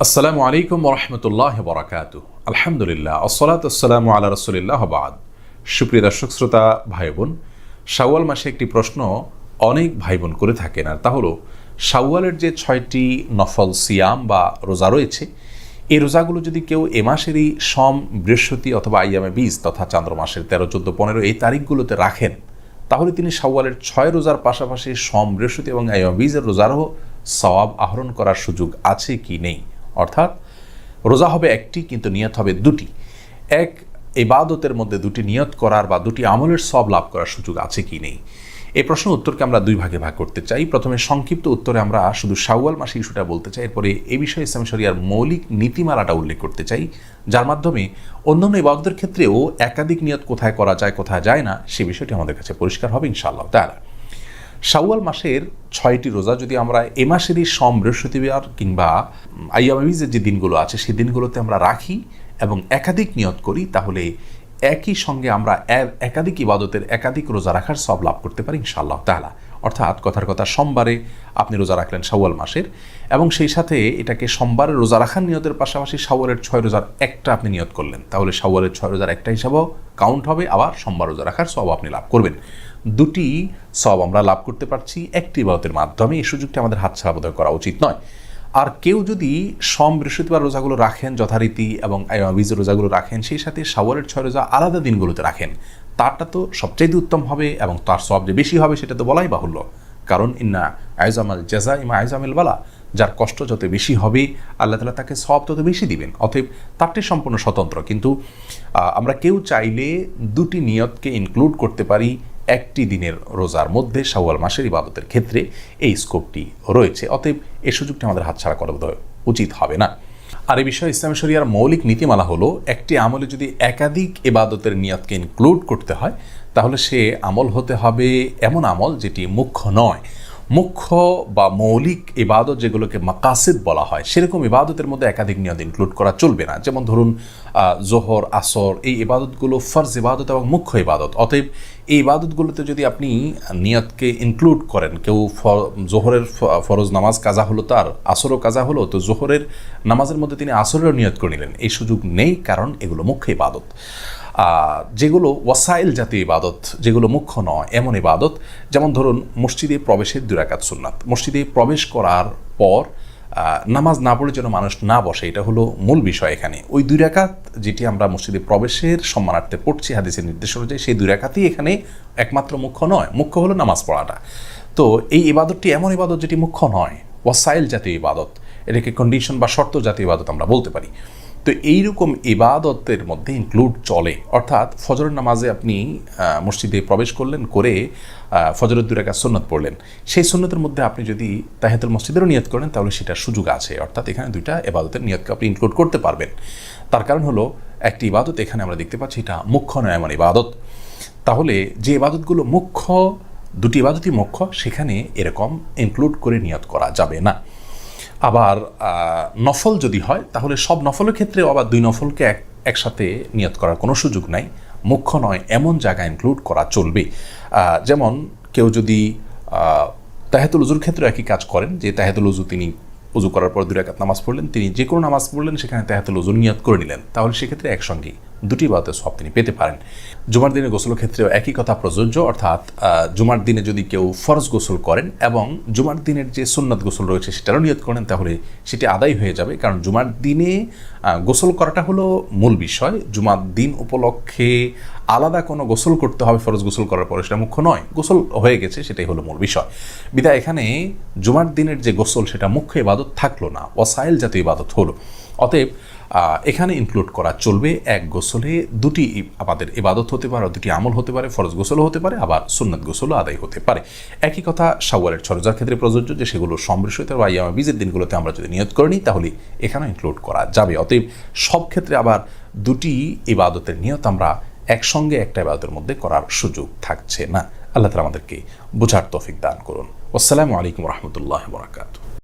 আসসালামু আলাইকুম ওরহমতুল্লাহ বরাকাতু। আলহামদুলিল্লাহ আসসালাতু ওয়াসসালামু আলা রাসূলিল্লাহ বাদ। সুপ্রিয় দর্শক শ্রোতা ভাই বোন, শাওয়াল মাসে একটি প্রশ্ন অনেক ভাই বোন করে থাকেন, আর তা হলো শাওয়ালের যে 6টি নফল সিয়াম বা রোজা রয়েছে, এই রোজাগুলো যদি কেউ এ মাসেরই সোম, বৃহস্পতি অথবা আইয়ামে বীজ তথা চান্দ্র মাসের 13, 14, 15 এই তারিখগুলোতে রাখেন, তাহলে তিনি শাওয়ালের 6 রোজার পাশাপাশি সোম, বৃহস্পতি এবং আইয়ামে বীজের রোজারও সওয়াব আহরণ করার সুযোগ আছে কি নেই। অর্থাৎ রোজা হবে একটি, কিন্তু নিয়ত হবে দুটি। এক ইবাদতের মধ্যে দুটি নিয়ত করার বা দুটি আমলের সওয়াব লাভ করার সুযোগ আছে কি নেই, এই প্রশ্ন উত্তরকে আমরা দুই ভাগে ভাগ করতে চাই। প্রথমে সংক্ষিপ্ত উত্তরে আমরা শুধু শাওয়াল মাসে ইস্যুটা বলতে চাই, এরপরে এই বিষয়ে ইসলামী শরিয়ার মৌলিক নীতিমালাটা উল্লেখ করতে চাই, যার মাধ্যমে অন্যান্য ইবাদতের ক্ষেত্রেও একাধিক নিয়ত কোথায় করা যায় কোথায় যায় না সে বিষয়টি আমাদের কাছে পরিষ্কার হবে ইনশাআল্লাহ তাআলা। শাওয়াল মাসের 6টি রোজা যদি আমরা এ মাসেরই সোম, বৃহস্পতিবার কিংবা আইয়ামে বীজের যে দিনগুলো আছে সেই দিনগুলোতে আমরা রাখি এবং একাধিক নিয়ত করি, তাহলে একই সঙ্গে আমরা একাধিক ইবাদতের একাধিক রোজা রাখার সওয়াব লাভ করতে পারি ইনশাআল্লাহ তাআলা। অর্থাৎ কথার কথা, সোমবারে আপনি রোজা রাখলেন শাওয়াল মাসের, এবং সেই সাথে এটাকে সোমবারে রোজা রাখার নিয়তের পাশাপাশি শাওয়ালের 6 রোজার একটা আপনি নিয়ত করলেন, তাহলে শাওয়ালের 6 রোজার একটা হিসাবেও কাউন্ট হবে, আবার সোমবার রোজা রাখার সওয়াব আপনি লাভ করবেন। দুটি সওয়াব আমরা লাভ করতে পারছি একটি ইবাদতের মাধ্যমে। এই সুযোগটি আমাদের হাতছাড়া বোধ করা উচিত নয়। আর কেউ যদি সোম, বৃহস্পতিবার রোজাগুলো রাখেন যথারীতি এবং বীজের রোজাগুলো রাখেন, সেই সাথে শাওয়ালের 6 রোজা আলাদা দিনগুলোতে রাখেন, তারটা তো সবচাইতে উত্তম হবে এবং তার সওয়াব যে বেশি হবে সেটা তো বলাই বাহুল্য। কারণ ইন্না আইজামাল জাযা ইমা আইজামিল বালা, যার কষ্ট যত বেশি হবে আল্লাহ তাআলা তাকে সওয়াব তত বেশি দিবেন। অতএব তারটি সম্পূর্ণ স্বতন্ত্র। কিন্তু আমরা কেউ চাইলে দুটি নিয়তকে ইনক্লুড করতে পারি একটি দিনের রোজার মধ্যে শাওয়াল মাসের ইবাদতের ক্ষেত্রে, এই স্কোপটি রয়েছে। অতএব এই সুযোগটি আমাদের হাতছাড়া করা উচিত হবে না। আর এই বিষয়ে ইসলামী শরিয়ার মৌলিক নীতিমালা হলো, একটি আমলে যদি একাধিক ইবাদতের নিয়তকে ইনক্লুড করতে হয়, তাহলে সে আমল হতে হবে এমন আমল যেটি মুখ্য নয়। মুখ্য বা মৌলিক ইবাদত যেগুলোকে মাকাসিদ বলা হয়, সেরকম ইবাদতের মধ্যে একাধিক নিয়ত ইনক্লুড করা চলবে না। যেমন ধরুন জোহর, আসর, এই ইবাদতগুলো ফরজ ইবাদত এবং মুখ্য ইবাদত। অতএব এই ইবাদতগুলোতে যদি আপনি নিয়তকে ইনক্লুড করেন, কেউ জোহরের ফরজ নামাজ কাজা হলো, তার আসরও কাজা হলো, তো জোহরের নামাজের মধ্যে তিনি আসরেরও নিয়ত করে নিলেন, এই সুযোগ নেই, কারণ এগুলো মুখ্য ইবাদত। যেগুলো ওয়াসাইল জাতীয় ইবাদত, যেগুলো মুখ্য নয় এমন ইবাদত, যেমন ধরুন মসজিদে প্রবেশের 2 রাকাত সুন্নাত। মসজিদে প্রবেশ করার পর নামাজ না পড়ে যেন মানুষ না বসে, এটা হলো মূল বিষয় এখানে। ওই 2 রাকাত যেটি আমরা মসজিদে প্রবেশের সম্মানার্থে পড়ছি হাদিসের নির্দেশ অনুযায়ী, সেই 2 রাকাতই এখানে একমাত্র মুখ্য নয়, মুখ্য হলো নামাজ পড়াটা। তো এই ইবাদতটি এমন ইবাদত যেটি মুখ্য নয়, ওয়াসাইল জাতীয় ইবাদত, এটাকে কন্ডিশন বা শর্ত জাতীয় ইবাদত আমরা বলতে পারি। তো এইরকম ইবাদতের মধ্যে ইনক্লুড চলে। অর্থাৎ ফজরের নামাজে আপনি মসজিদে প্রবেশ করলেন, করে ফজরের 2 রাকাত সুন্নাত পড়লেন, সেই সুন্নতের মধ্যে আপনি যদি তাহিয়াতুল মসজিদেরও নিয়ত করেন, তাহলে সেটার সুযোগ আছে। অর্থাৎ এখানে 2টা ইবাদতের নিয়তকে আপনি ইনক্লুড করতে পারবেন। তার কারণ হলো, একটি ইবাদত এখানে আমরা দেখতে পাচ্ছি এটা মুখ্য নয় এমন ইবাদত। তাহলে যে ইবাদতগুলো মুখ্য, 2টি ইবাদতই মুখ্য, সেখানে এরকম ইনক্লুড করে নিয়ত করা যাবে না। আবার নফল যদি হয়, তাহলে সব নফলের ক্ষেত্রেও আবার 2 নফলকে একসাথে নিয়ত করার কোনো সুযোগ নাই। মুখ্য নয় এমন জায়গায় ইনক্লুড করা চলবে। যেমন কেউ যদি তাহিয়াতুল উজুর ক্ষেত্রে একই কাজ করেন, যে তাহিয়াতুল উজু তিনি উজু করার পর 2 রাকাত নামাজ পড়লেন, তিনি যে কোনো নামাজ পড়লেন সেখানে তাহিয়াতুল উজুর নিয়ত করে নিলেন, তাহলে সেক্ষেত্রে একসঙ্গে 2টি ইবাদতের সওয়াব তিনি পেতে পারেন। জুমার দিনে গোসলের ক্ষেত্রেও একই কথা প্রযোজ্য। অর্থাৎ জুমার দিনে যদি কেউ ফরজ গোসল করেন এবং জুমার দিনের যে সুন্নাত গোসল রয়েছে সেটারও নিয়ত করেন, তাহলে সেটি আদায় হয়ে যাবে। কারণ জুমার দিনে গোসল করাটা হলো মূল বিষয়। জুমার দিন উপলক্ষে আলাদা কোনো গোসল করতে হবে ফরজ গোসল করার পরে, সেটা মুখ্য নয়। গোসল হয়ে গেছে, সেটাই হলো মূল বিষয়। বিধায় এখানে জুমার দিনের যে গোসল সেটা মুখ্য ইবাদত থাকলো না, ওয়াসাইল জাতীয় ইবাদত হলো। অতএব এখানে ইনক্লুড করা চলবে। এক গোসলে 2টি আমাদের ইবাদত হতে পারে, 2টি আমল হতে পারে, ফরজ গোসলও হতে পারে, আবার সুন্নাত গোসলও আদায় হতে পারে। একই কথা শাওয়ালের 6 রোজার ক্ষেত্রে প্রযোজ্য, যে সেগুলো সোম, বৃহস্পতিবার বা আইয়ামে বীজের দিনগুলোতে আমরা যদি নিয়ত করে নিই, তাহলে এখানেও ইনক্লুড করা যাবে। অতএব সব ক্ষেত্রে আবার 2টি ইবাদতের নিয়ত আমরা একসঙ্গে একটা ইবাদতের মধ্যে করার সুযোগ থাকছে না। আল্লাহ তাআলা আমাদেরকে বোঝার তৌফিক দান করুন। আসসালামু আলাইকুম ওয়া রাহমাতুল্লাহি ওয়া বারাকাতুহু।